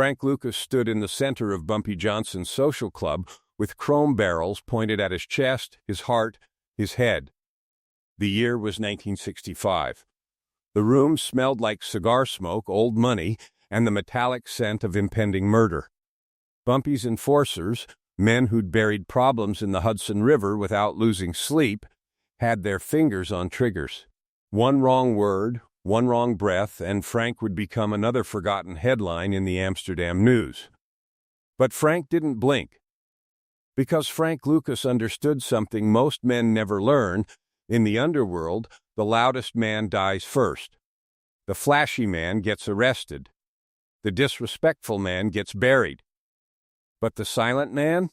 Frank Lucas stood in the center of Bumpy Johnson's social club with chrome barrels pointed at his chest, his heart, his head. The year was 1965. The room smelled like cigar smoke, old money, and the metallic scent of impending murder. Bumpy's enforcers, men who'd buried problems in the Hudson River without losing sleep, had their fingers on triggers. One wrong word, one wrong breath, and Frank would become another forgotten headline in the Amsterdam news. But Frank didn't blink. Because Frank Lucas understood something most men never learn: in the underworld, the loudest man dies first. The flashy man gets arrested. The disrespectful man gets buried. But the silent man?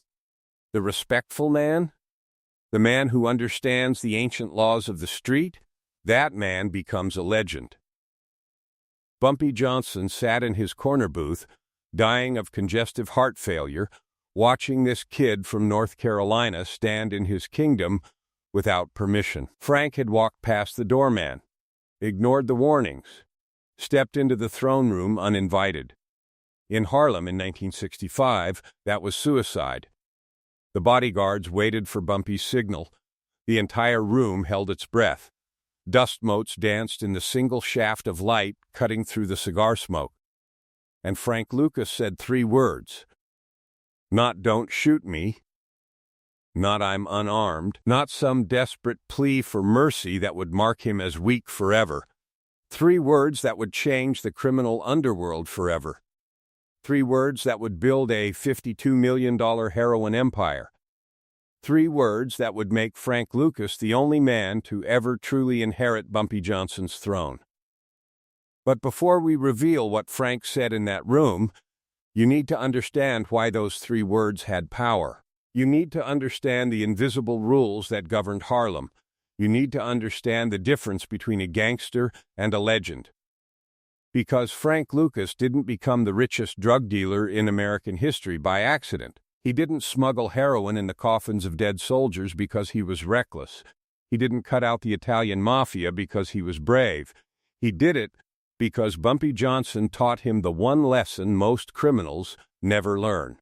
The respectful man? The man who understands the ancient laws of the street? That man becomes a legend. Bumpy Johnson sat in his corner booth, dying of congestive heart failure, watching this kid from North Carolina stand in his kingdom without permission. Frank had walked past the doorman, ignored the warnings, stepped into the throne room uninvited. In Harlem in 1965, that was suicide. The bodyguards waited for Bumpy's signal. The entire room held its breath. Dust motes danced in the single shaft of light cutting through the cigar smoke. And Frank Lucas said 3 words. Not "don't shoot me," not "I'm unarmed," not some desperate plea for mercy that would mark him as weak forever. 3 words that would change the criminal underworld forever. 3 words that would build a $52 million heroin empire. 3 words that would make Frank Lucas the only man to ever truly inherit Bumpy Johnson's throne. But before we reveal what Frank said in that room, you need to understand why those 3 words had power. You need to understand the invisible rules that governed Harlem. You need to understand the difference between a gangster and a legend. Because Frank Lucas didn't become the richest drug dealer in American history by accident. He didn't smuggle heroin in the coffins of dead soldiers because he was reckless. He didn't cut out the Italian mafia because he was brave. He did it because Bumpy Johnson taught him the one lesson most criminals never learn.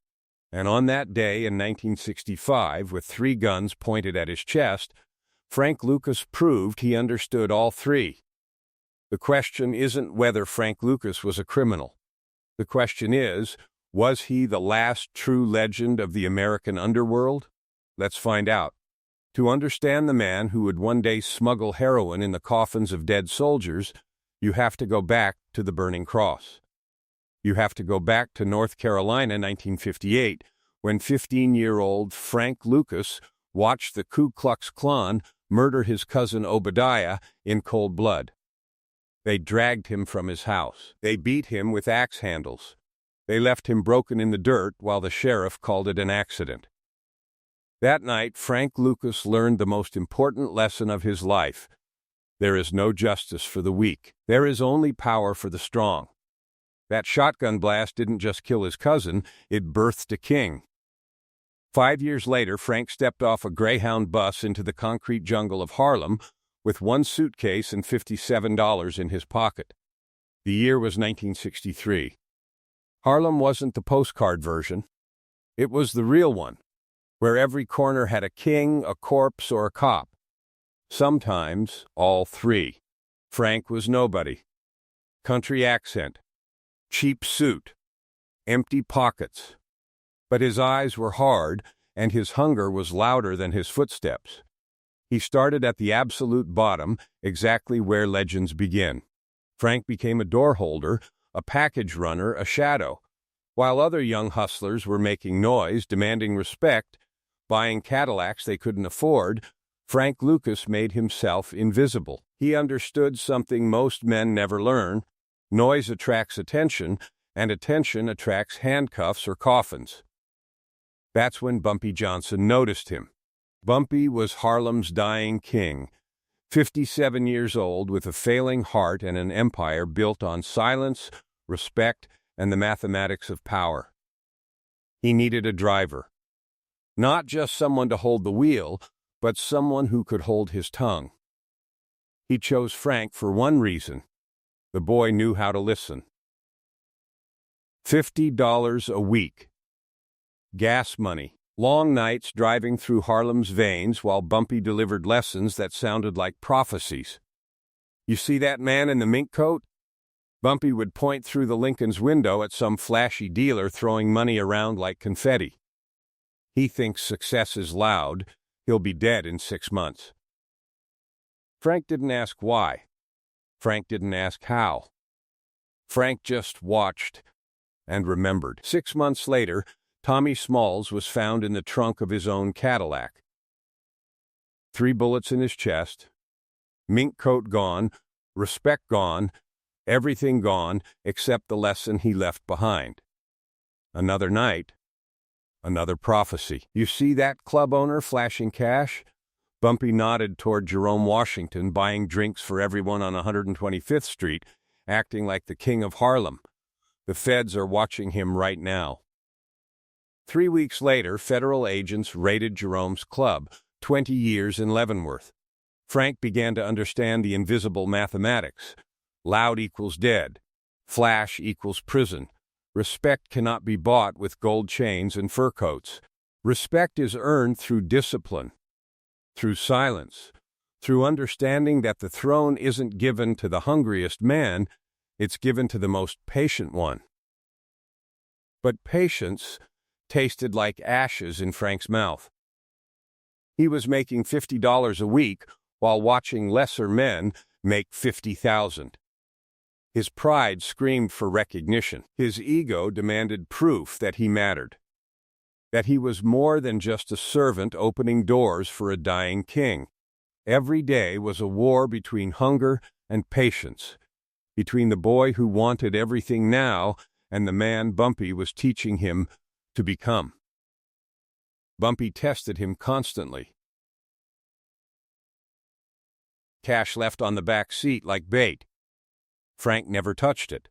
And on that day in 1965, with 3 guns pointed at his chest, Frank Lucas proved he understood all 3. The question isn't whether Frank Lucas was a criminal. The question is, was he the last true legend of the American underworld? Let's find out. To understand the man who would one day smuggle heroin in the coffins of dead soldiers, you have to go back to the Burning Cross. You have to go back to North Carolina, 1958, when 15-year-old Frank Lucas watched the Ku Klux Klan murder his cousin Obadiah in cold blood. They dragged him from his house. They beat him with axe handles. They left him broken in the dirt while the sheriff called it an accident. That night, Frank Lucas learned the most important lesson of his life. There is no justice for the weak. There is only power for the strong. That shotgun blast didn't just kill his cousin, it birthed a king. 5 years later, Frank stepped off a Greyhound bus into the concrete jungle of Harlem with 1 suitcase and $57 in his pocket. The year was 1963. Harlem wasn't the postcard version. It was the real one, where every corner had a king, a corpse, or a cop. Sometimes all 3. Frank was nobody. Country accent, cheap suit, empty pockets. But his eyes were hard, and his hunger was louder than his footsteps. He started at the absolute bottom, exactly where legends begin. Frank became a door holder, a package runner, a shadow. While other young hustlers were making noise, demanding respect, buying Cadillacs they couldn't afford, Frank Lucas made himself invisible. He understood something most men never learn: noise attracts attention, and attention attracts handcuffs or coffins. That's when Bumpy Johnson noticed him. Bumpy was Harlem's dying king, 57 years old, with a failing heart and an empire built on silence, respect, and the mathematics of power. He needed a driver. Not just someone to hold the wheel, but someone who could hold his tongue. He chose Frank for one reason: the boy knew how to listen. $50 a week. Gas money. Long nights driving through Harlem's veins while Bumpy delivered lessons that sounded like prophecies. You see that man in the mink coat? Bumpy would point through the Lincoln's window at some flashy dealer throwing money around like confetti. He thinks success is loud. He'll be dead in 6 months. Frank didn't ask why. Frank didn't ask how. Frank just watched and remembered. 6 months later, Tommy Smalls was found in the trunk of his own Cadillac. 3 bullets in his chest, mink coat gone, respect gone, everything gone except the lesson he left behind. Another night, another prophecy. You see that club owner flashing cash? Bumpy nodded toward Jerome Washington buying drinks for everyone on 125th Street, acting like the king of Harlem. The feds are watching him right now. 3 weeks later, federal agents raided Jerome's club, 20 years in Leavenworth. Frank began to understand the invisible mathematics. Loud equals dead. Flash equals prison. Respect cannot be bought with gold chains and fur coats. Respect is earned through discipline, through silence, through understanding that the throne isn't given to the hungriest man, it's given to the most patient one. But patience tasted like ashes in Frank's mouth. He was making $50 a week while watching lesser men make $50,000. His pride screamed for recognition. His ego demanded proof that he mattered, that he was more than just a servant opening doors for a dying king. Every day was a war between hunger and patience, between the boy who wanted everything now and the man Bumpy was teaching him to become. Bumpy tested him constantly. Cash left on the back seat like bait. Frank never touched it.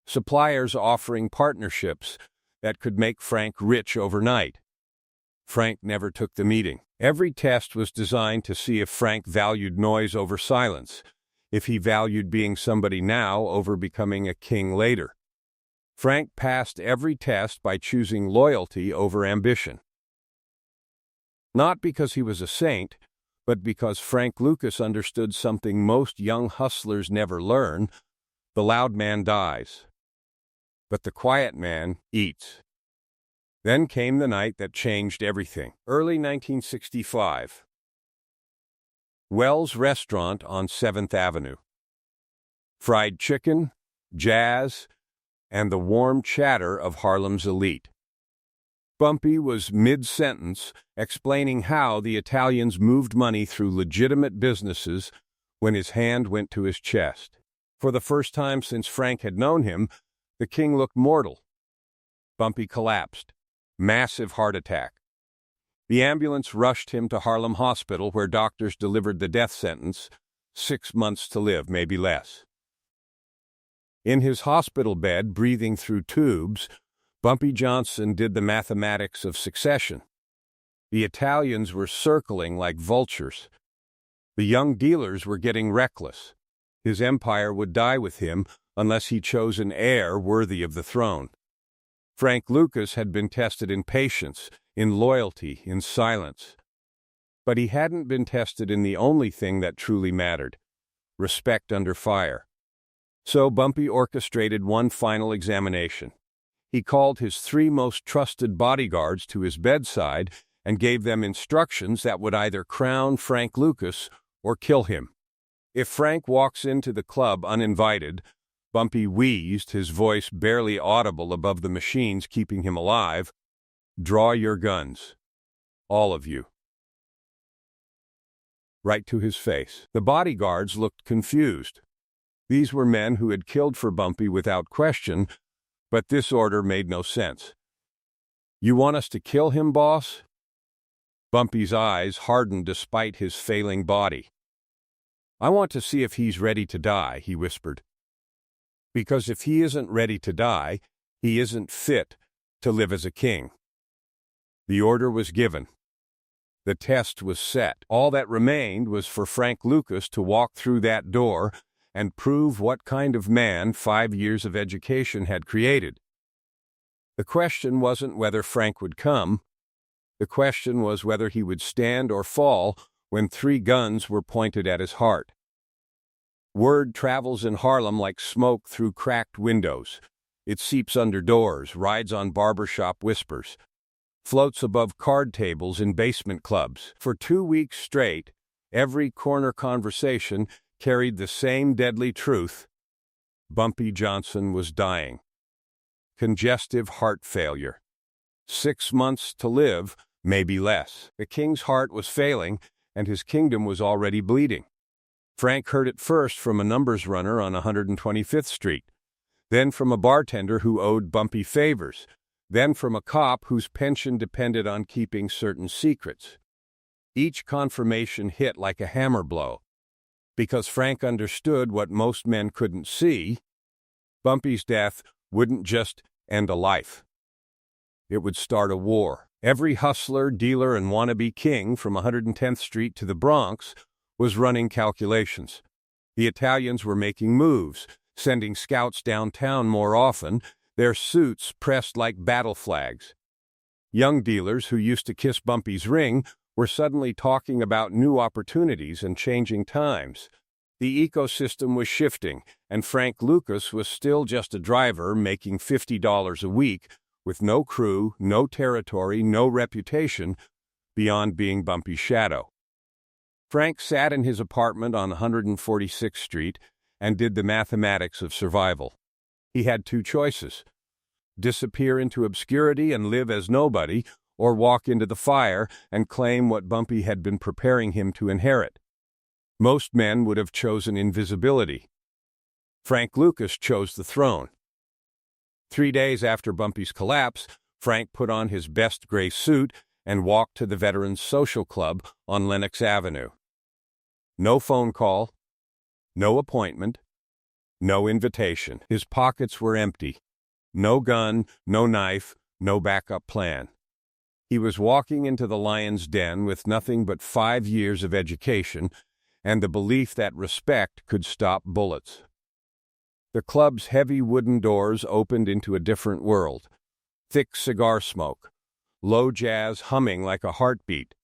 Suppliers offering partnerships that could make Frank rich overnight. Frank never took the meeting. Every test was designed to see if Frank valued noise over silence, if he valued being somebody now over becoming a king later. Frank passed every test by choosing loyalty over ambition. Not because he was a saint, but because Frank Lucas understood something most young hustlers never learn: the loud man dies, but the quiet man eats. Then came the night that changed everything. Early 1965. Wells Restaurant on 7th Avenue. Fried chicken, jazz, and the warm chatter of Harlem's elite. Bumpy was mid-sentence explaining how the Italians moved money through legitimate businesses when his hand went to his chest. For the first time since Frank had known him, the king looked mortal. Bumpy collapsed. Massive heart attack. The ambulance rushed him to Harlem Hospital, where doctors delivered the death sentence: 6 months to live, maybe less. In his hospital bed, breathing through tubes, Bumpy Johnson did the mathematics of succession. The Italians were circling like vultures. The young dealers were getting reckless. His empire would die with him unless he chose an heir worthy of the throne. Frank Lucas had been tested in patience, in loyalty, in silence. But he hadn't been tested in the only thing that truly mattered: respect under fire. So Bumpy orchestrated one final examination. He called his 3 most trusted bodyguards to his bedside and gave them instructions that would either crown Frank Lucas or kill him. If Frank walks into the club uninvited, Bumpy wheezed, his voice barely audible above the machines keeping him alive, "Draw your guns. All of you." Right to his face. The bodyguards looked confused. These were men who had killed for Bumpy without question, but this order made no sense. "You want us to kill him, boss?" Bumpy's eyes hardened despite his failing body. "I want to see if he's ready to die," he whispered. "Because if he isn't ready to die, he isn't fit to live as a king." The order was given. The test was set. All that remained was for Frank Lucas to walk through that door and prove what kind of man 5 years of education had created. The question wasn't whether Frank would come. The question was whether he would stand or fall when 3 guns were pointed at his heart. Word travels in Harlem like smoke through cracked windows. It seeps under doors, rides on barbershop whispers, floats above card tables in basement clubs. For 2 weeks straight, every corner conversation carried the same deadly truth. Bumpy Johnson was dying. Congestive heart failure. 6 months to live, maybe less. The king's heart was failing, and his kingdom was already bleeding. Frank heard it first from a numbers runner on 125th Street, then from a bartender who owed Bumpy favors, then from a cop whose pension depended on keeping certain secrets. Each confirmation hit like a hammer blow. Because Frank understood what most men couldn't see, Bumpy's death wouldn't just end a life. It would start a war. Every hustler, dealer, and wannabe king from 110th Street to the Bronx was running calculations. The Italians were making moves, sending scouts downtown more often, their suits pressed like battle flags. Young dealers who used to kiss Bumpy's ring were suddenly talking about new opportunities and changing times. The ecosystem was shifting, and Frank Lucas was still just a driver making $50 a week, with no crew, no territory, no reputation, beyond being Bumpy's shadow. Frank sat in his apartment on 146th Street and did the mathematics of survival. He had 2 choices: disappear into obscurity and live as nobody, or walk into the fire and claim what Bumpy had been preparing him to inherit. Most men would have chosen invisibility. Frank Lucas chose the throne. 3 days after Bumpy's collapse, Frank put on his best gray suit and walked to the Veterans Social Club on Lenox Avenue. No phone call, no appointment, no invitation. His pockets were empty. No gun, no knife, no backup plan. He was walking into the lion's den with nothing but 5 years of education and the belief that respect could stop bullets. The club's heavy wooden doors opened into a different world. Thick cigar smoke, low jazz humming like a heartbeat,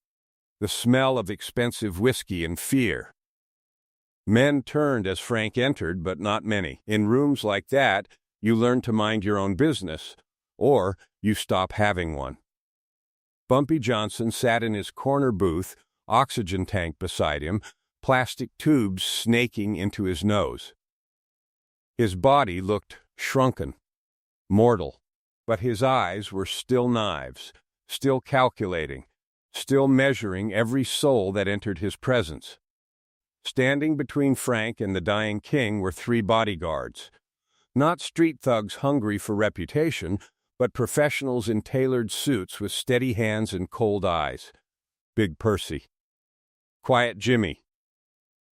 the smell of expensive whiskey and fear. Men turned as Frank entered, but not many. In rooms like that, you learn to mind your own business, or you stop having one. Bumpy Johnson sat in his corner booth, oxygen tank beside him, plastic tubes snaking into his nose. His body looked shrunken, mortal, but his eyes were still knives, still calculating, still measuring every soul that entered his presence. Standing between Frank and the dying king were 3 bodyguards, not street thugs hungry for reputation, but professionals in tailored suits with steady hands and cold eyes. Big Percy, Quiet Jimmy,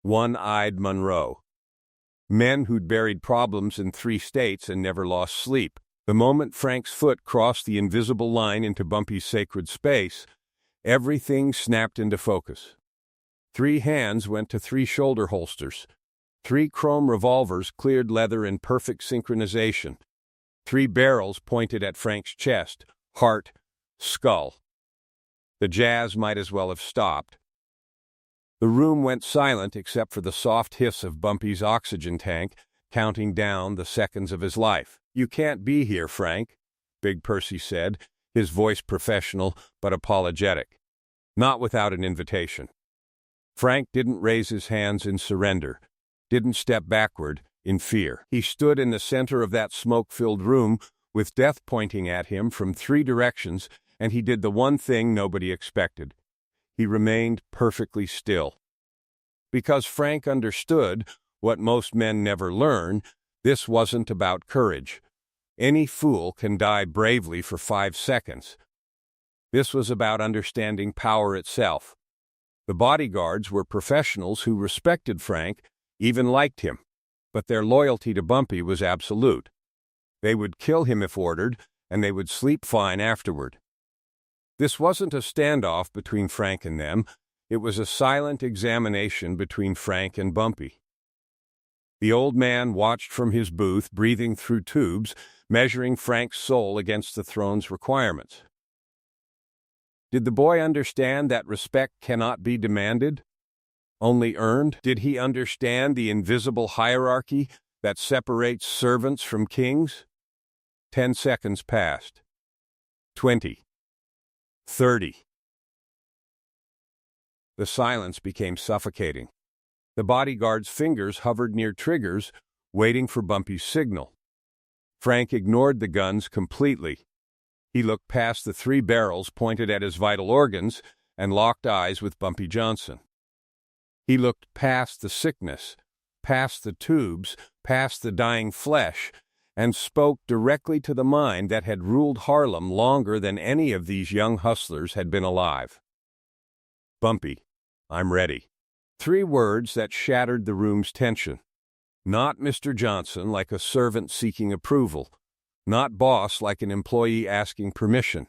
One-Eyed Monroe. Men who'd buried problems in 3 states and never lost sleep. The moment Frank's foot crossed the invisible line into Bumpy's sacred space, everything snapped into focus. 3 hands went to 3 shoulder holsters. 3 chrome revolvers cleared leather in perfect synchronization. 3 barrels pointed at Frank's chest, heart, skull. The jazz might as well have stopped. The room went silent except for the soft hiss of Bumpy's oxygen tank, counting down the seconds of his life. "You can't be here, Frank," Big Percy said, his voice professional but apologetic. Not without an invitation. Frank didn't raise his hands in surrender, didn't step backward in fear. He stood in the center of that smoke-filled room with death pointing at him from 3 directions, and he did the one thing nobody expected. He remained perfectly still. Because Frank understood what most men never learn, this wasn't about courage. Any fool can die bravely for 5 seconds. This was about understanding power itself. The bodyguards were professionals who respected Frank, even liked him, but their loyalty to Bumpy was absolute. They would kill him if ordered, and they would sleep fine afterward. This wasn't a standoff between Frank and them. It was a silent examination between Frank and Bumpy. The old man watched from his booth, breathing through tubes, measuring Frank's soul against the throne's requirements. Did the boy understand that respect cannot be demanded, only earned? Did he understand the invisible hierarchy that separates servants from kings? 10 seconds passed. 20. 30. The silence became suffocating. The bodyguard's fingers hovered near triggers, waiting for Bumpy's signal. Frank ignored the guns completely. He looked past the 3 barrels pointed at his vital organs and locked eyes with Bumpy Johnson. He looked past the sickness, past the tubes, past the dying flesh, and spoke directly to the mind that had ruled Harlem longer than any of these young hustlers had been alive. "Bumpy, I'm ready." 3 words that shattered the room's tension. Not Mr. Johnson like a servant seeking approval. Not boss like an employee asking permission.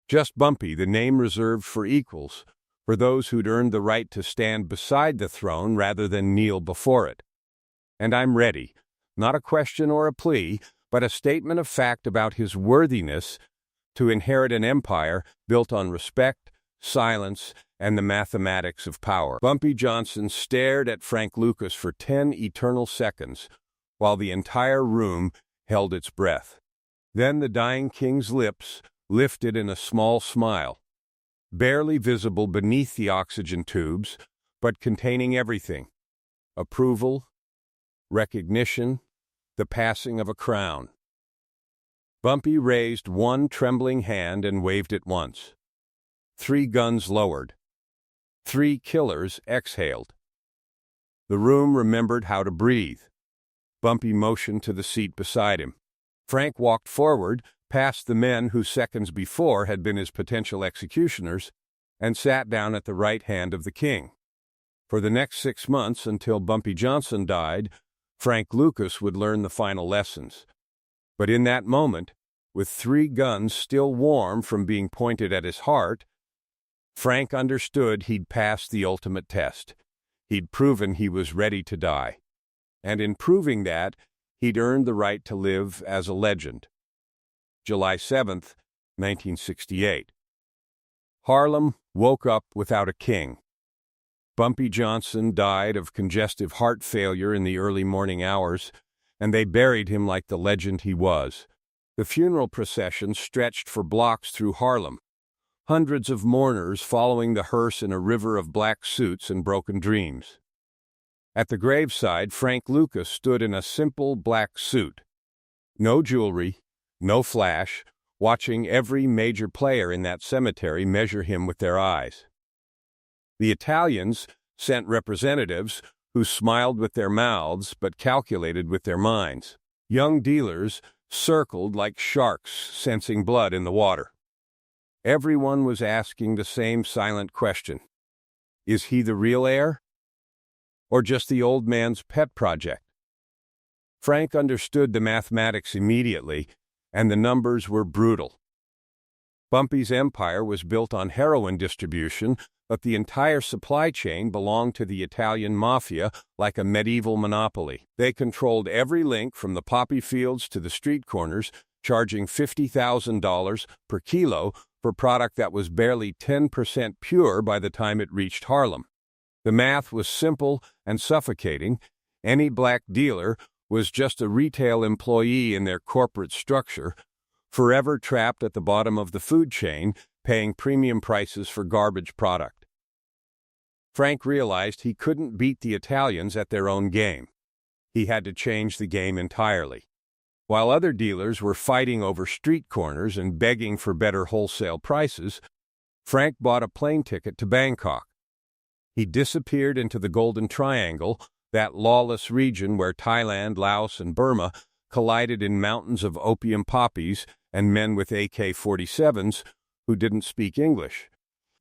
Just Bumpy, the name reserved for equals, for those who'd earned the right to stand beside the throne rather than kneel before it. And I'm ready, not a question or a plea, but a statement of fact about his worthiness to inherit an empire built on respect, silence, and the mathematics of power. Bumpy Johnson stared at Frank Lucas for 10 eternal seconds, while the entire room held its breath. Then the dying king's lips lifted in a small smile, barely visible beneath the oxygen tubes, but containing everything: approval, recognition, the passing of a crown. Bumpy raised one trembling hand and waved it once. 3 guns lowered. 3 killers exhaled. The room remembered how to breathe. Bumpy motioned to the seat beside him. Frank walked forward, past the men who seconds before had been his potential executioners, and sat down at the right hand of the king. For the next 6 months, until Bumpy Johnson died, Frank Lucas would learn the final lessons. But in that moment, with 3 guns still warm from being pointed at his heart, Frank understood he'd passed the ultimate test. He'd proven he was ready to die. And in proving that, he'd earned the right to live as a legend. July 7th, 1968. Harlem woke up without a king. Bumpy Johnson died of congestive heart failure in the early morning hours, and they buried him like the legend he was. The funeral procession stretched for blocks through Harlem, hundreds of mourners following the hearse in a river of black suits and broken dreams. At the graveside, Frank Lucas stood in a simple black suit. No jewelry, no flash, watching every major player in that cemetery measure him with their eyes. The Italians sent representatives who smiled with their mouths but calculated with their minds. Young dealers circled like sharks sensing blood in the water. Everyone was asking the same silent question: is he the real heir? Or just the old man's pet project? Frank understood the mathematics immediately, and the numbers were brutal. Bumpy's empire was built on heroin distribution, but the entire supply chain belonged to the Italian mafia like a medieval monopoly. They controlled every link from the poppy fields to the street corners, charging $50,000 per kilo for product that was barely 10% pure by the time it reached Harlem. The math was simple and suffocating. Any black dealer was just a retail employee in their corporate structure, forever trapped at the bottom of the food chain, paying premium prices for garbage product. Frank realized he couldn't beat the Italians at their own game. He had to change the game entirely. While other dealers were fighting over street corners and begging for better wholesale prices, Frank bought a plane ticket to Bangkok. He disappeared into the Golden Triangle, that lawless region where Thailand, Laos, and Burma collided in mountains of opium poppies and men with AK-47s who didn't speak English.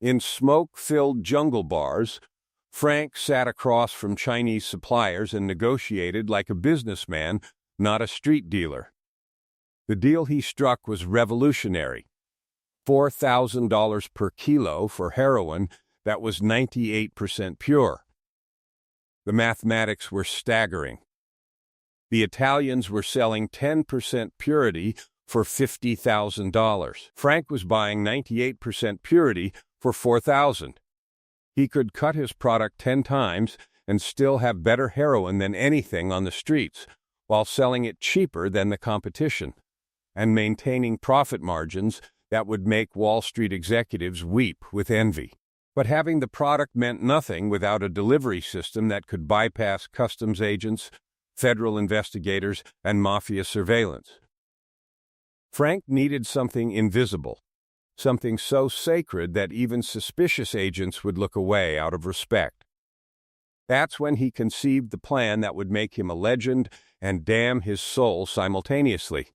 In smoke-filled jungle bars, Frank sat across from Chinese suppliers and negotiated like a businessman, not a street dealer. The deal he struck was revolutionary: $4,000 per kilo for heroin that was 98% pure. The mathematics were staggering. The Italians were selling 10% purity for $50,000. Frank was buying 98% purity for $4,000. He could cut his product 10 times and still have better heroin than anything on the streets, while selling it cheaper than the competition, and maintaining profit margins that would make Wall Street executives weep with envy. But having the product meant nothing without a delivery system that could bypass customs agents, federal investigators, and mafia surveillance. Frank needed something invisible, something so sacred that even suspicious agents would look away out of respect. That's when he conceived the plan that would make him a legend and damn his soul simultaneously.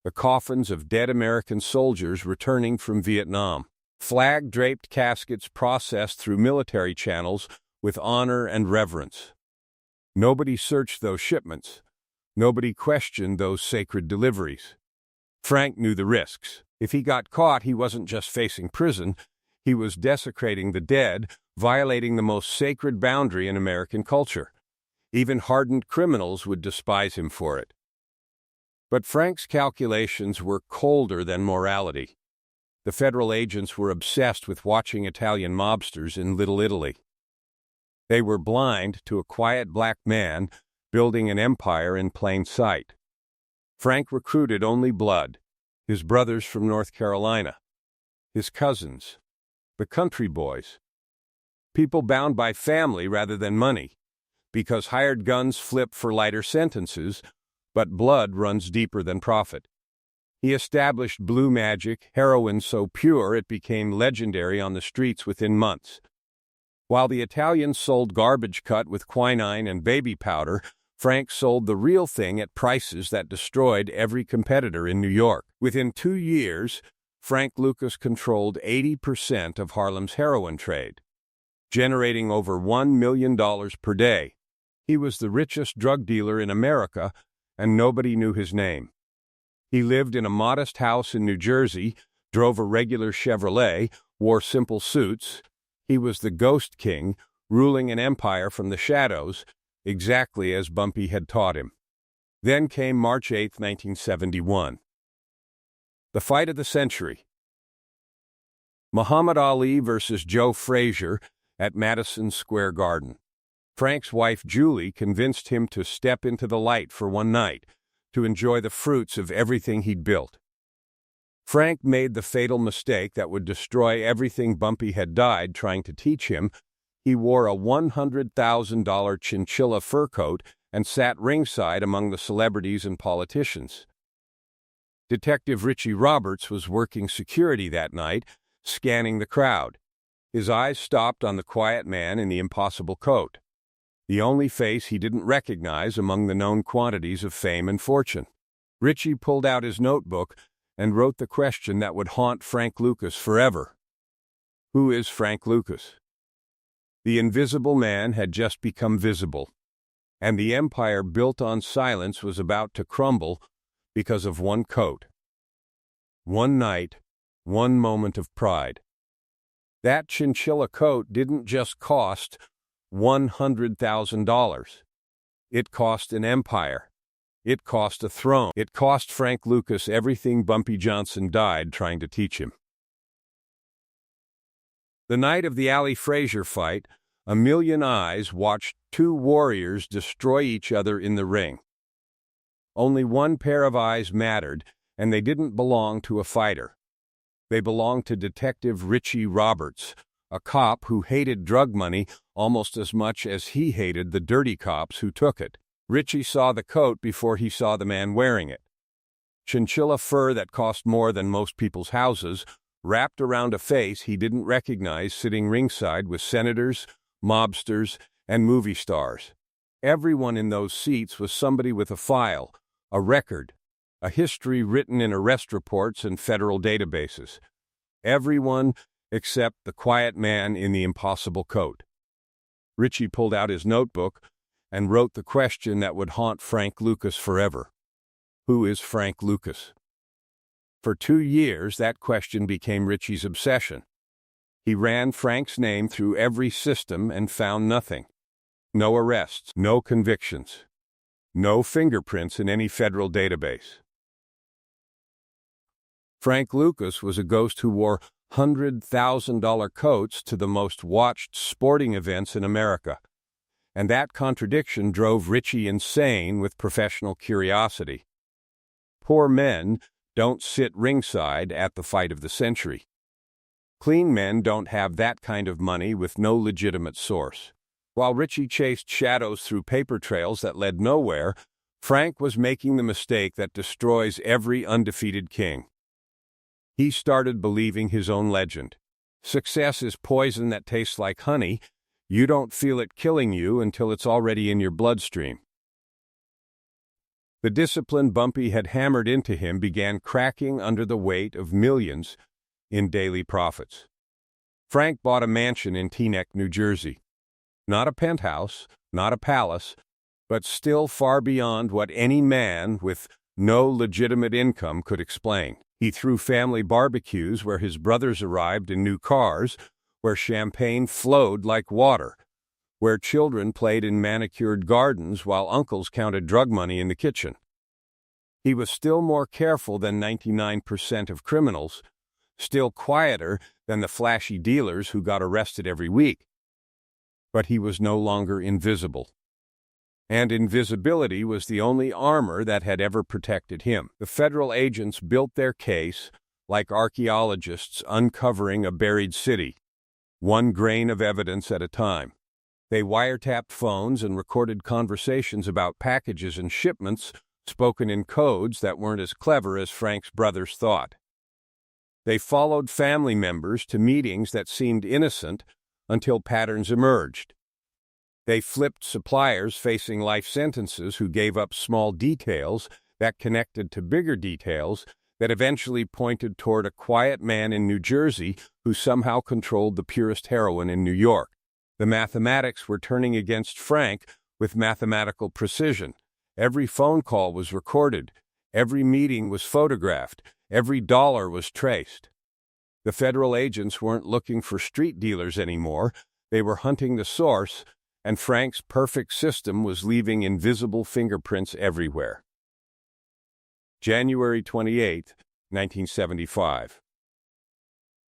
The coffins of dead American soldiers returning from Vietnam. Flag-draped caskets processed through military channels with honor and reverence. Nobody searched those shipments. Nobody questioned those sacred deliveries. Frank knew the risks. If he got caught, he wasn't just facing prison. He was desecrating the dead, violating the most sacred boundary in American culture. Even hardened criminals would despise him for it. But Frank's calculations were colder than morality. The federal agents were obsessed with watching Italian mobsters in Little Italy. They were blind to a quiet black man building an empire in plain sight. Frank recruited only blood, his brothers from North Carolina, his cousins, the country boys, people bound by family rather than money, because hired guns flip for lighter sentences, but blood runs deeper than profit. He established blue magic, heroin so pure it became legendary on the streets within months. While the Italians sold garbage cut with quinine and baby powder, Frank sold the real thing at prices that destroyed every competitor in New York. Within 2 years, Frank Lucas controlled 80% of Harlem's heroin trade, generating over $1 million per day. He was the richest drug dealer in America, and nobody knew his name. He lived in a modest house in New Jersey, drove a regular Chevrolet, wore simple suits. He was the Ghost King, ruling an empire from the shadows, exactly as Bumpy had taught him. Then came March 8, 1971. The fight of the century. Muhammad Ali versus Joe Frazier at Madison Square Garden. Frank's wife Julie convinced him to step into the light for one night, to enjoy the fruits of everything he'd built. Frank made the fatal mistake that would destroy everything Bumpy had died trying to teach him. He wore a $100,000 chinchilla fur coat and sat ringside among the celebrities and politicians. Detective Richie Roberts was working security that night, scanning the crowd. His eyes stopped on the quiet man in the impossible coat, the only face he didn't recognize among the known quantities of fame and fortune. Richie pulled out his notebook and wrote the question that would haunt Frank Lucas forever. Who is Frank Lucas? The invisible man had just become visible, and the empire built on silence was about to crumble because of one coat. One night, one moment of pride. That chinchilla coat didn't just cost $100,000. It cost an empire. It cost a throne. It cost Frank Lucas everything Bumpy Johnson died trying to teach him. The night of the Ali Frazier fight, a million eyes watched two warriors destroy each other in the ring. Only one pair of eyes mattered, and they didn't belong to a fighter. They belonged to Detective Richie Roberts, a cop who hated drug money almost as much as he hated the dirty cops who took it. Richie saw the coat before he saw the man wearing it. Chinchilla fur that cost more than most people's houses, wrapped around a face he didn't recognize sitting ringside with senators, mobsters, and movie stars. Everyone in those seats was somebody with a file, a record, a history written in arrest reports and federal databases. Everyone except the quiet man in the impossible coat. Richie pulled out his notebook and wrote the question that would haunt Frank Lucas forever. Who is Frank Lucas? For 2 years, that question became Richie's obsession. He ran Frank's name through every system and found nothing. No arrests, no convictions, no fingerprints in any federal database. Frank Lucas was a ghost who wore $100,000 coats to the most watched sporting events in America, and that contradiction drove Richie insane with professional curiosity. Poor men don't sit ringside at the fight of the century. Clean men don't have that kind of money with no legitimate source. While Richie chased shadows through paper trails that led nowhere, Frank was making the mistake that destroys every undefeated king. He started believing his own legend. Success is poison that tastes like honey. You don't feel it killing you until it's already in your bloodstream. The discipline Bumpy had hammered into him began cracking under the weight of millions in daily profits. Frank bought a mansion in Teaneck, New Jersey. Not a penthouse, not a palace, but still far beyond what any man with no legitimate income could explain. He threw family barbecues where his brothers arrived in new cars, where champagne flowed like water, where children played in manicured gardens while uncles counted drug money in the kitchen. He was still more careful than 99% of criminals, still quieter than the flashy dealers who got arrested every week. But he was no longer invisible. And invisibility was the only armor that had ever protected him. The federal agents built their case like archaeologists uncovering a buried city, one grain of evidence at a time. They wiretapped phones and recorded conversations about packages and shipments spoken in codes that weren't as clever as Frank's brothers thought. They followed family members to meetings that seemed innocent until patterns emerged. They flipped suppliers facing life sentences who gave up small details that connected to bigger details that eventually pointed toward a quiet man in New Jersey who somehow controlled the purest heroin in New York. The mathematics were turning against Frank with mathematical precision. Every phone call was recorded. Every meeting was photographed. Every dollar was traced. The federal agents weren't looking for street dealers anymore. They were hunting the source, and Frank's perfect system was leaving invisible fingerprints everywhere. January 28, 1975.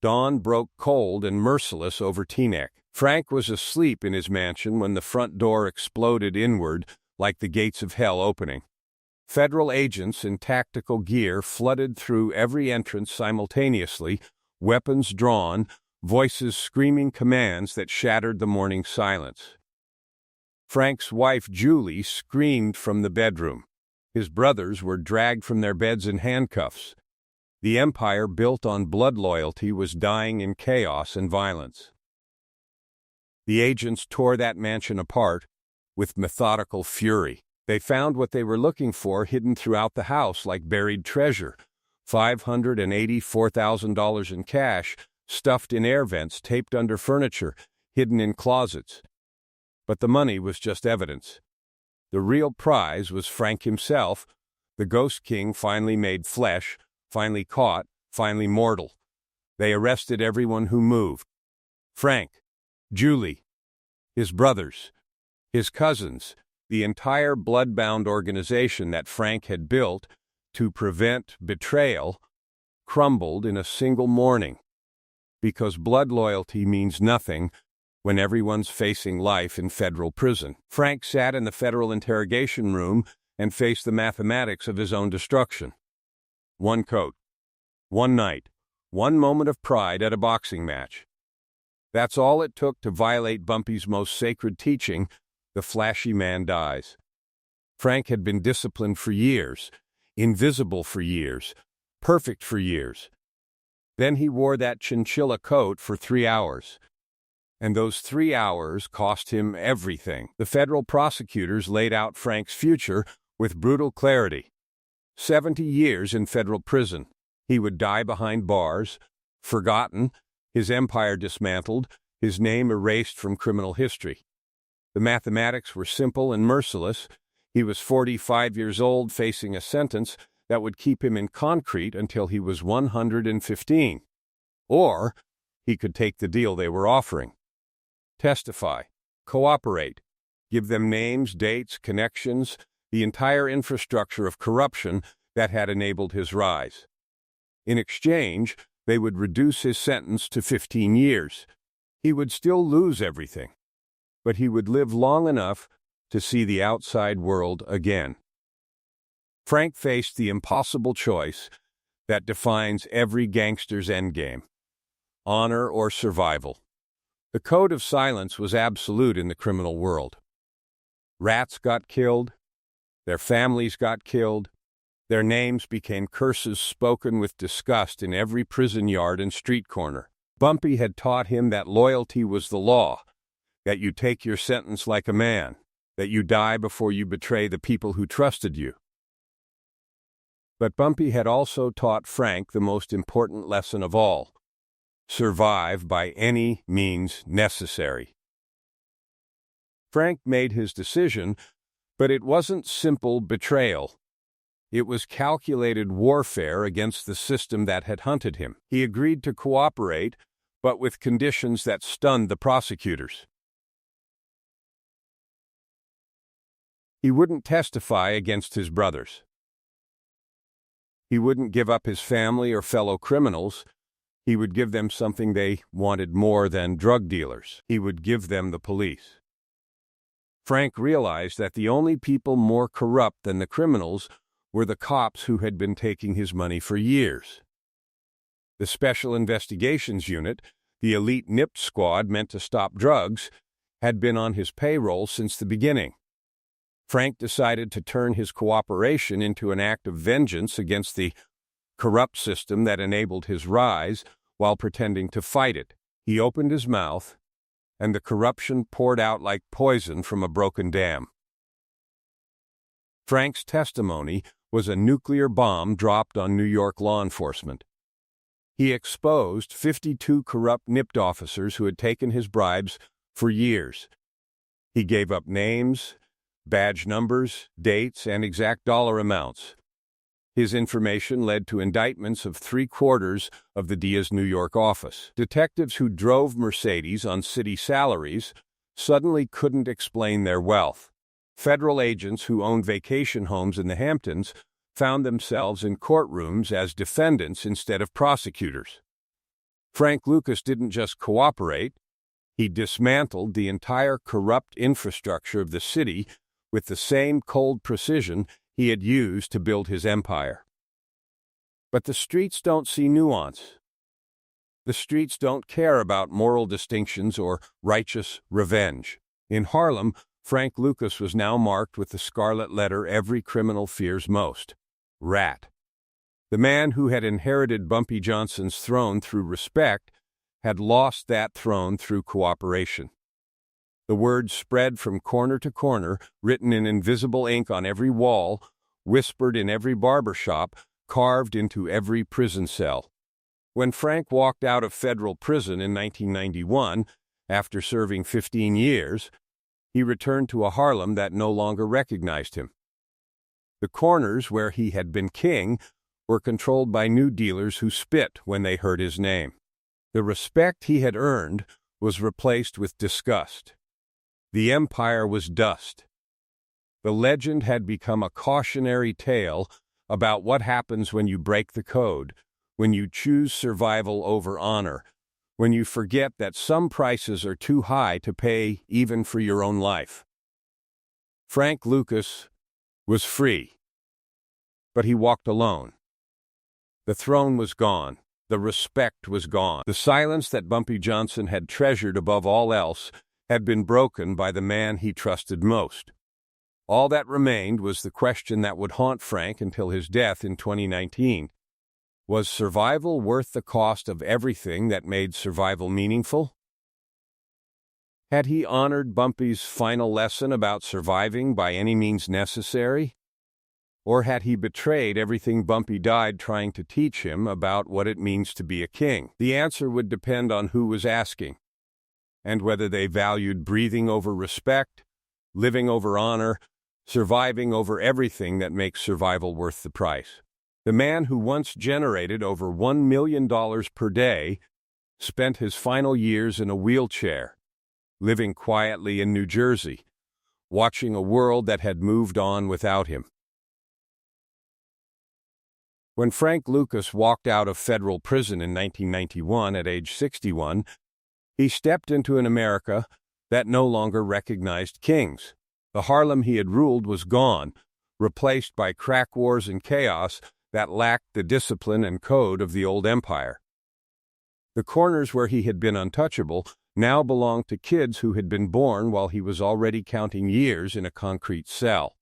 Dawn broke cold and merciless over Teaneck. Frank was asleep in his mansion when the front door exploded inward like the gates of hell opening. Federal agents in tactical gear flooded through every entrance simultaneously, weapons drawn, voices screaming commands that shattered the morning silence. Frank's wife, Julie, screamed from the bedroom. His brothers were dragged from their beds in handcuffs. The empire built on blood loyalty was dying in chaos and violence. The agents tore that mansion apart with methodical fury. They found what they were looking for hidden throughout the house like buried treasure, $584,000 in cash, stuffed in air vents, taped under furniture, hidden in closets. But the money was just evidence. The real prize was Frank himself, the Ghost King finally made flesh, finally caught, finally mortal. They arrested everyone who moved. Frank, Julie, his brothers, his cousins, the entire blood-bound organization that Frank had built to prevent betrayal crumbled in a single morning. Because blood loyalty means nothing when everyone's facing life in federal prison. Frank sat in the federal interrogation room and faced the mathematics of his own destruction. One coat, one night, one moment of pride at a boxing match. That's all it took to violate Bumpy's most sacred teaching: the flashy man dies. Frank had been disciplined for years, invisible for years, perfect for years. Then he wore that chinchilla coat for 3 hours. And those 3 hours cost him everything. The federal prosecutors laid out Frank's future with brutal clarity. 70 years in federal prison. He would die behind bars, forgotten, his empire dismantled, his name erased from criminal history. The mathematics were simple and merciless. He was 45 years old, facing a sentence that would keep him in concrete until he was 115. Or he could take the deal they were offering. Testify, cooperate, give them names, dates, connections, the entire infrastructure of corruption that had enabled his rise. In exchange, they would reduce his sentence to 15 years. He would still lose everything, but he would live long enough to see the outside world again. Frank faced the impossible choice that defines every gangster's endgame: honor or survival. The code of silence was absolute in the criminal world. Rats got killed, their families got killed, their names became curses spoken with disgust in every prison yard and street corner. Bumpy had taught him that loyalty was the law, that you take your sentence like a man, that you die before you betray the people who trusted you. But Bumpy had also taught Frank the most important lesson of all: survive by any means necessary. Frank made his decision, but it wasn't simple betrayal. It was calculated warfare against the system that had hunted him. He agreed to cooperate, but with conditions that stunned the prosecutors. He wouldn't testify against his brothers. He wouldn't give up his family or fellow criminals. He would give them something they wanted more than drug dealers. He would give them the police. Frank realized that the only people more corrupt than the criminals were the cops who had been taking his money for years. The Special Investigations Unit, the elite NIPT squad meant to stop drugs, had been on his payroll since the beginning. Frank decided to turn his cooperation into an act of vengeance against the corrupt system that enabled his rise while pretending to fight it. He opened his mouth, and the corruption poured out like poison from a broken dam. Frank's testimony was a nuclear bomb dropped on New York law enforcement. He exposed 52 corrupt NIPT officers who had taken his bribes for years. He gave up names, badge numbers, dates, and exact dollar amounts. His information led to indictments of 3/4 of the DIA's New York office. Detectives who drove Mercedes on city salaries suddenly couldn't explain their wealth. Federal agents who owned vacation homes in the Hamptons found themselves in courtrooms as defendants instead of prosecutors. Frank Lucas didn't just cooperate, he dismantled the entire corrupt infrastructure of the city with the same cold precision he had used to build his empire. But the streets don't see nuance. The streets don't care about moral distinctions or righteous revenge. In Harlem, Frank Lucas was now marked with the scarlet letter every criminal fears most: rat. The man who had inherited Bumpy Johnson's throne through respect had lost that throne through cooperation. The words spread from corner to corner, written in invisible ink on every wall, whispered in every barber shop, carved into every prison cell. When Frank walked out of federal prison in 1991, after serving 15 years, he returned to a Harlem that no longer recognized him. The corners where he had been king were controlled by new dealers who spit when they heard his name. The respect he had earned was replaced with disgust. The empire was dust. The legend had become a cautionary tale about what happens when you break the code, when you choose survival over honor, when you forget that some prices are too high to pay even for your own life. Frank Lucas was free, but he walked alone. The throne was gone. The respect was gone. The silence that Bumpy Johnson had treasured above all else had been broken by the man he trusted most. All that remained was the question that would haunt Frank until his death in 2019. Was survival worth the cost of everything that made survival meaningful? Had he honored Bumpy's final lesson about surviving by any means necessary? Or had he betrayed everything Bumpy died trying to teach him about what it means to be a king? The answer would depend on who was asking, and whether they valued breathing over respect, living over honor, surviving over everything that makes survival worth the price. The man who once generated over $1 million per day spent his final years in a wheelchair, living quietly in New Jersey, watching a world that had moved on without him. When Frank Lucas walked out of federal prison in 1991 at age 61, he stepped into an America that no longer recognized kings. The Harlem he had ruled was gone, replaced by crack wars and chaos that lacked the discipline and code of the old empire. The corners where he had been untouchable now belonged to kids who had been born while he was already counting years in a concrete cell.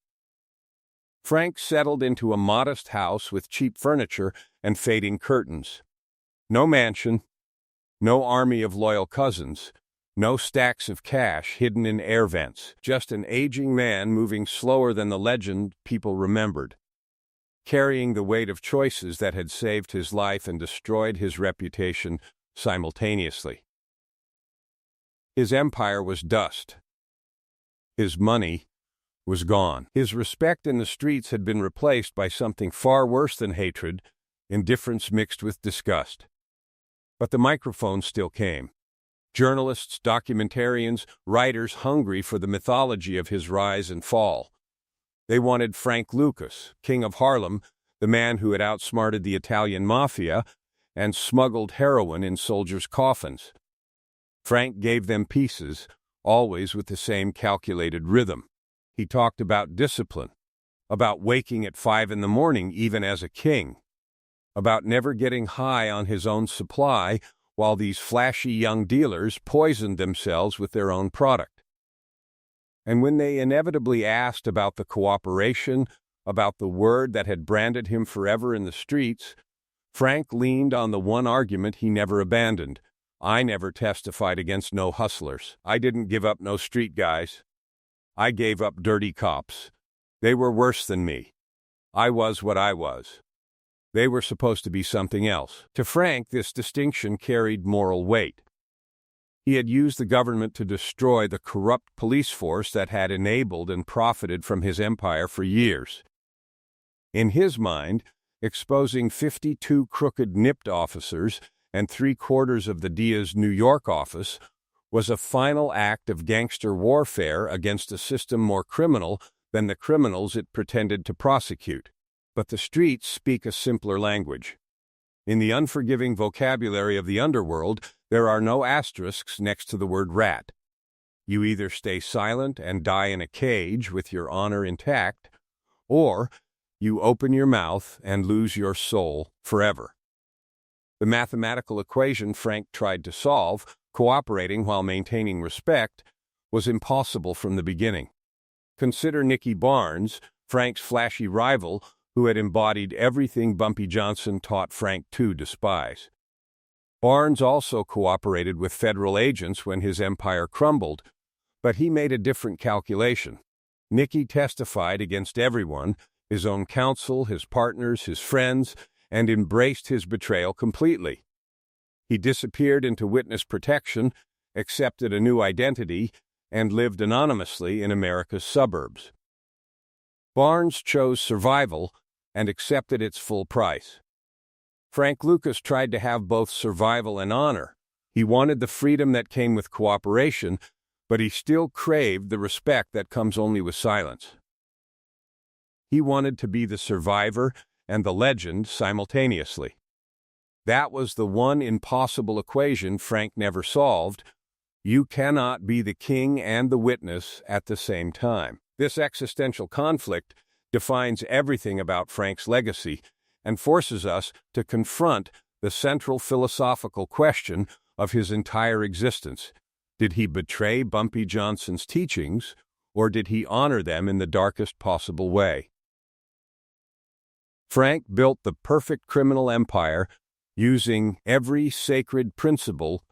Frank settled into a modest house with cheap furniture and fading curtains. No mansion, no army of loyal cousins, no stacks of cash hidden in air vents, just an aging man moving slower than the legend people remembered, carrying the weight of choices that had saved his life and destroyed his reputation simultaneously. His empire was dust. His money was gone. His respect in the streets had been replaced by something far worse than hatred, indifference mixed with disgust. But the microphone still came. Journalists, documentarians, writers hungry for the mythology of his rise and fall. They wanted Frank Lucas, king of Harlem, the man who had outsmarted the Italian mafia and smuggled heroin in soldiers' coffins. Frank gave them pieces, always with the same calculated rhythm. He talked about discipline, about waking at 5 in the morning even as a king, about never getting high on his own supply while these flashy young dealers poisoned themselves with their own product. And when they inevitably asked about the cooperation, about the word that had branded him forever in the streets, Frank leaned on the one argument he never abandoned. I never testified against no hustlers. I didn't give up no street guys. I gave up dirty cops. They were worse than me. I was what I was. They were supposed to be something else. To Frank, this distinction carried moral weight. He had used the government to destroy the corrupt police force that had enabled and profited from his empire for years. In his mind, exposing 52 crooked nipped officers and 3/4 of the DIA's New York office was a final act of gangster warfare against a system more criminal than the criminals it pretended to prosecute. But the streets speak a simpler language. In the unforgiving vocabulary of the underworld, there are no asterisks next to the word rat. You either stay silent and die in a cage with your honor intact, or you open your mouth and lose your soul forever. The mathematical equation Frank tried to solve, cooperating while maintaining respect, was impossible from the beginning. Consider Nicky Barnes, Frank's flashy rival, who had embodied everything Bumpy Johnson taught Frank to despise. Barnes also cooperated with federal agents when his empire crumbled, but he made a different calculation. Nicky testified against everyone, his own counsel, his partners, his friends, and embraced his betrayal completely. He disappeared into witness protection, accepted a new identity, and lived anonymously in America's suburbs. Barnes chose survival and accepted its full price. Frank Lucas tried to have both survival and honor. He wanted the freedom that came with cooperation, but he still craved the respect that comes only with silence. He wanted to be the survivor and the legend simultaneously. That was the one impossible equation Frank never solved. You cannot be the king and the witness at the same time. This existential conflict defines everything about Frank's legacy and forces us to confront the central philosophical question of his entire existence. Did he betray Bumpy Johnson's teachings, or did he honor them in the darkest possible way? Frank built the perfect criminal empire using every sacred principle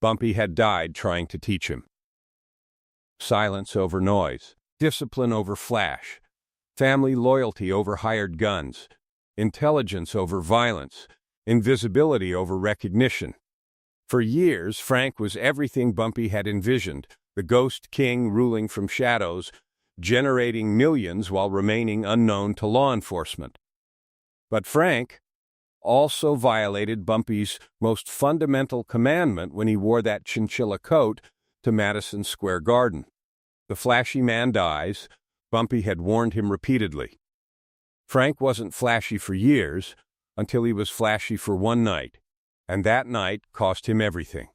Bumpy had died trying to teach him. Silence over noise, discipline over flash, family loyalty over hired guns, intelligence over violence, invisibility over recognition. For years, Frank was everything Bumpy had envisioned, the ghost king ruling from shadows, generating millions while remaining unknown to law enforcement. But Frank also violated Bumpy's most fundamental commandment when he wore that chinchilla coat to Madison Square Garden. The The flashy man dies, Bumpy had warned him repeatedly. Frank wasn't flashy for years, until he was flashy for one night, and that night cost him everything.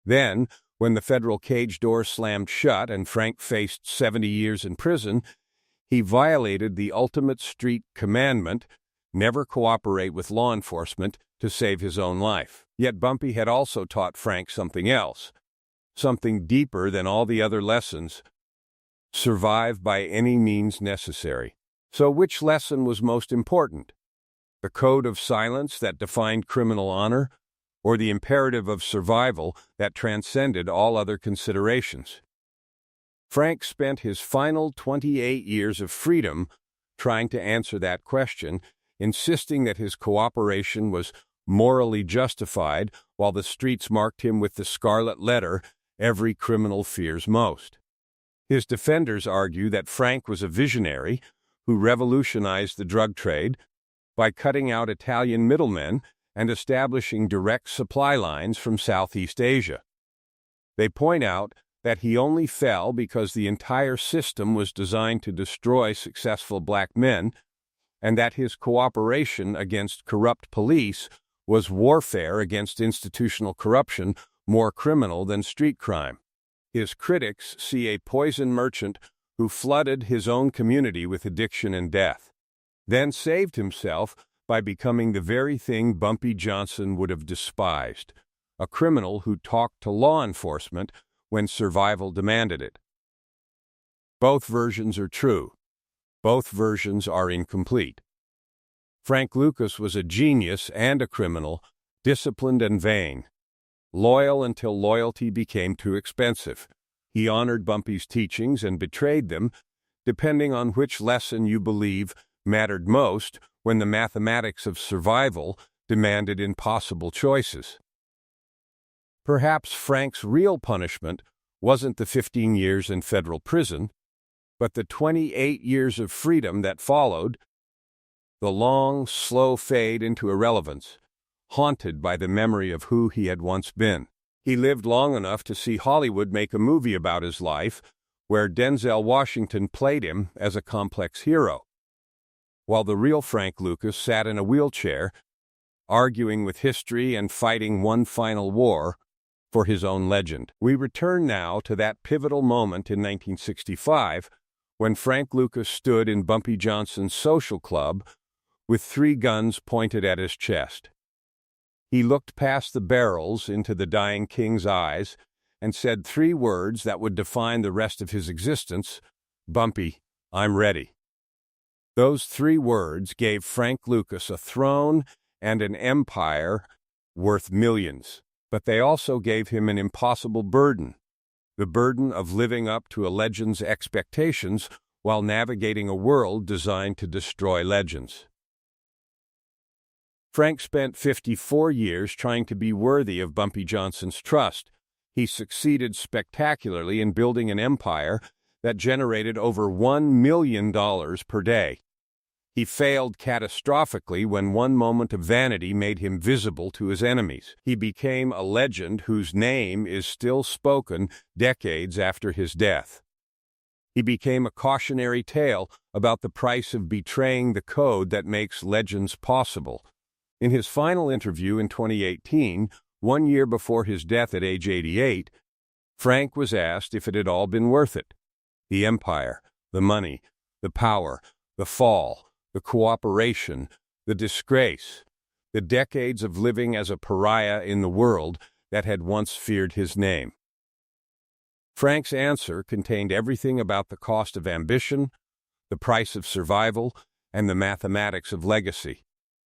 Then, when the federal cage door slammed shut and Frank faced 70 years in prison, he violated the ultimate street commandment, never cooperate with law enforcement to save his own life. Yet Bumpy had also taught Frank something else, something deeper than all the other lessons: survive by any means necessary. So which lesson was most important? The code of silence that defined criminal honor, or the imperative of survival that transcended all other considerations? Frank spent his final 28 years of freedom trying to answer that question, insisting that his cooperation was morally justified, while the streets marked him with the scarlet letter every criminal fears most. His defenders argue that Frank was a visionary who revolutionized the drug trade by cutting out Italian middlemen and establishing direct supply lines from Southeast Asia. They point out that he only fell because the entire system was designed to destroy successful black men, and that his cooperation against corrupt police was warfare against institutional corruption, more criminal than street crime. His critics see a poison merchant who flooded his own community with addiction and death, then saved himself by becoming the very thing Bumpy Johnson would have despised: a criminal who talked to law enforcement when survival demanded it. Both versions are true. Both versions are incomplete. Frank Lucas was a genius and a criminal, disciplined and vain, loyal until loyalty became too expensive. He honored Bumpy's teachings and betrayed them, depending on which lesson you believe mattered most when the mathematics of survival demanded impossible choices. Perhaps Frank's real punishment wasn't the 15 years in federal prison, but the 28 years of freedom that followed, the long, slow fade into irrelevance, haunted by the memory of who he had once been. He lived long enough to see Hollywood make a movie about his life, where Denzel Washington played him as a complex hero, while the real Frank Lucas sat in a wheelchair, arguing with history and fighting one final war for his own legend. We return now to that pivotal moment in 1965 when Frank Lucas stood in Bumpy Johnson's social club with 3 guns pointed at his chest. He looked past the barrels into the dying king's eyes and said 3 words that would define the rest of his existence: "Bumpy, I'm ready." Those 3 words gave Frank Lucas a throne and an empire worth millions. But they also gave him an impossible burden: the burden of living up to a legend's expectations while navigating a world designed to destroy legends. Frank spent 54 years trying to be worthy of Bumpy Johnson's trust. He succeeded spectacularly in building an empire that generated over $1 million per day. He failed catastrophically when one moment of vanity made him visible to his enemies. He became a legend whose name is still spoken decades after his death. He became a cautionary tale about the price of betraying the code that makes legends possible. In his final interview in 2018, 1 year before his death at age 88, Frank was asked if it had all been worth it: the empire, the money, the power, the fall, the cooperation, the disgrace, the decades of living as a pariah in the world that had once feared his name. Frank's answer contained everything about the cost of ambition, the price of survival, and the mathematics of legacy.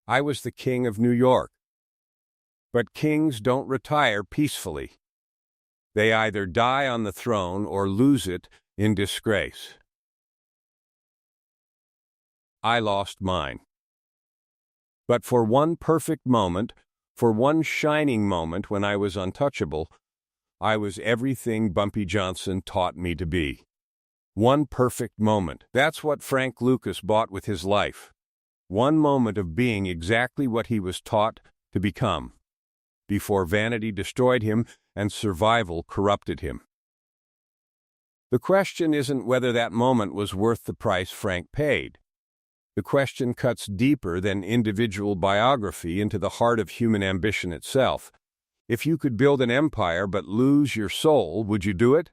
"I was the king of New York." But kings don't retire peacefully. They either die on the throne or lose it in disgrace. I lost mine. But for one perfect moment, for one shining moment when I was untouchable, I was everything Bumpy Johnson taught me to be. One perfect moment. That's what Frank Lucas bought with his life. One moment of being exactly what he was taught to become, before vanity destroyed him and survival corrupted him. The question isn't whether that moment was worth the price Frank paid. The question cuts deeper than individual biography into the heart of human ambition itself. If you could build an empire but lose your soul, would you do it?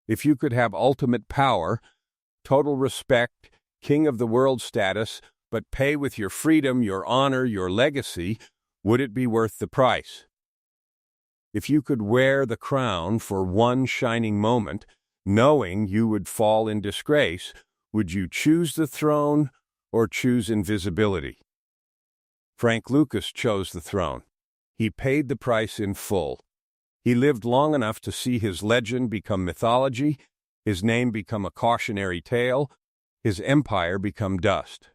If you could have ultimate power, total respect, king of the world status, but pay with your freedom, your honor, your legacy, would it be worth the price? If you could wear the crown for one shining moment, knowing you would fall in disgrace, would you choose the throne or choose invisibility? Frank Lucas chose the throne. He paid the price in full. He lived long enough to see his legend become mythology, his name become a cautionary tale, his empire become dust.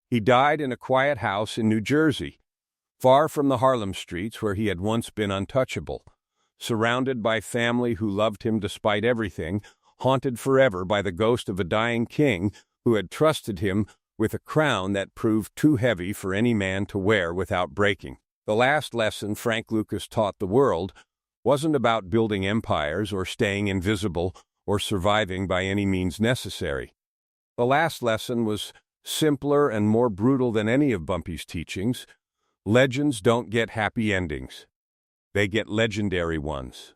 He died in a quiet house in New Jersey, far from the Harlem streets where he had once been untouchable, surrounded by family who loved him despite everything, haunted forever by the ghost of a dying king who had trusted him with a crown that proved too heavy for any man to wear without breaking. The last lesson Frank Lucas taught the world wasn't about building empires or staying invisible or surviving by any means necessary. The last lesson was simpler and more brutal than any of Bumpy's teachings. Legends don't get happy endings. They get legendary ones.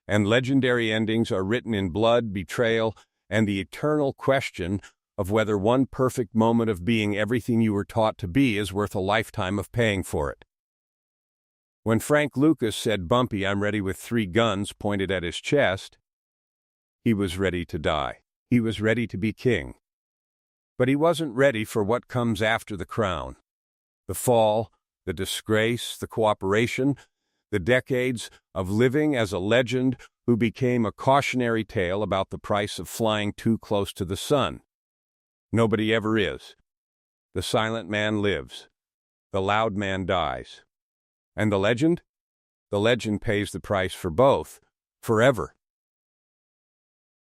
And legendary endings are written in blood, betrayal, and the eternal question of whether one perfect moment of being everything you were taught to be is worth a lifetime of paying for it. When Frank Lucas said, "Bumpy, I'm ready," with 3 guns pointed at his chest, he was ready to die. He was ready to be king. But he wasn't ready for what comes after the crown. The fall, the disgrace, the cooperation, the decades of living as a legend who became a cautionary tale about the price of flying too close to the sun. Nobody ever is. The silent man lives. The loud man dies. And the legend? The legend pays the price for both, forever.